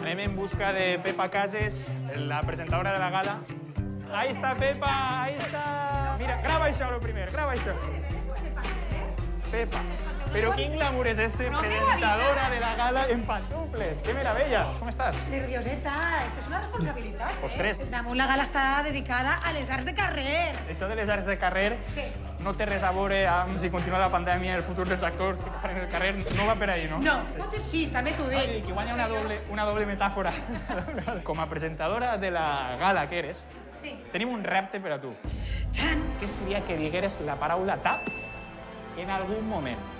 Anem en busca de Pepa Cases, la presentadora de la gala. Ahí está Pepa, ahí está. Mira, graba això lo primer, graba això. Pepa. Pero quin glamour és este, presentadora de la gala en pantufles. Qué meravella. Com estàs? Nervioseta, és que és una responsabilitat. Ostres. Damunt la gala està dedicada a les arts de carrer. Això de les arts de carrer no té res a veure amb si continua la pandèmia, el futur dels actors que fan en el carrer, no va per ahí, no? No, potser sí, també t'ho dic. Que guanya una doble metàfora. Com a presentadora de la gala que eres, tenim un repte per a tu. Txan! Què seria que digueres la paraula tap en algun moment?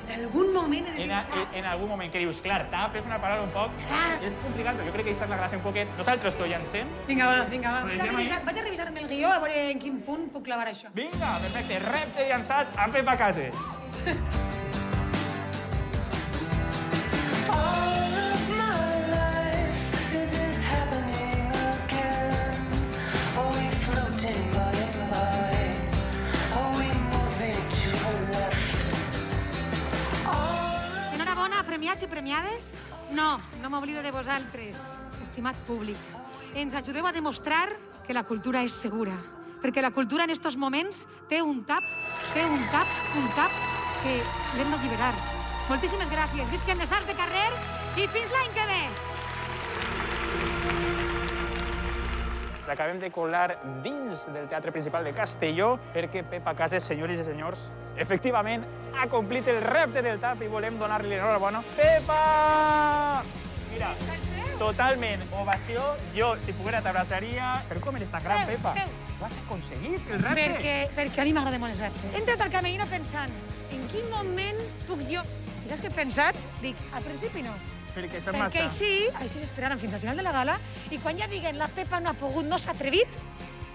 En algun moment... En algun moment que dius, clar, tap és una paraula un poc... És complicat, però jo crec que això és la gràcia un poquet. Nosaltres t'ho llancem. Vinga, va. Vaig a revisar-me el guió a veure en quin punt puc clavar això. Vinga, perfecte. Repte llançat amb Pepa Cases. Premiats i premiades? No m'oblido de vosaltres, estimat públic. Ens ajudeu a demostrar que la cultura és segura, perquè la cultura en estos moments té un tap que l'hem d'alliberar. Moltíssimes gràcies, visquen les arts de carrer i fins l'any que ve! L'acabem de colar dins del Teatre Principal de Castelló perquè Pepa Cases, senyores i senyors, efectivament ha complit el repte del tap i volem donar-li l'enhorabona. Pepa! Mira, totalment, ovació. Jo, si poguera, t'abraçaria. Però com eres tan gran, Pepa? Ho has aconseguit, el repte. Perquè a mi m'agrada molt els reptes. He entrat al camerino pensant, en quin moment puc jo... I saps què he pensat? Dic, al principi no. Perquè així s'esperaran fins al final de la gala i quan ja diguen la Pepa no ha pogut, no s'ha atrevit,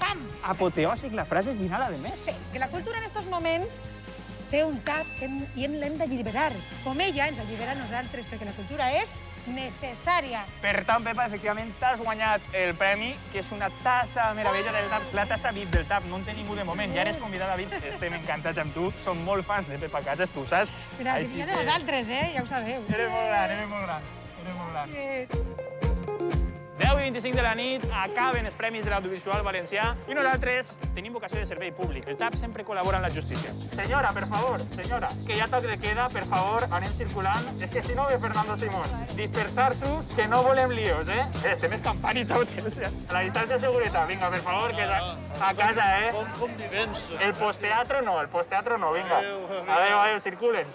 pam! Apoteòsic la frase final, a més. Sí, que la cultura en estos moments té un tap i l'hem d'alliberar. Com ella ens allibera a nosaltres, perquè la cultura és necessària. Per tant, Pepa, efectivament, t'has guanyat el premi, que és una tassa meravella del tap, la tassa VIP del tap. No en té ningú de moment, ja eres convidada VIP. Estem encantats amb tu. Som molt fans de Pepa Cases, tu saps? Mira, si n'hi ha de vosaltres, ja ho sabeu. Eres molt gran. 10 i 25 de la nit, acaben els Premis de l'Audiovisual Valencià i nosaltres tenim vocació de servei públic. El TAP sempre col·labora amb la justícia. Senyora, per favor, que ja toc de queda, per favor, anem circulant. És que si no ve Fernando Simón. Dispersar-sos, que no volem líos, eh? Estem escampant i tot. A la distància de seguretat, vinga, per favor, que és a casa, eh? El postteatro no, vinga. Adéu, circulen.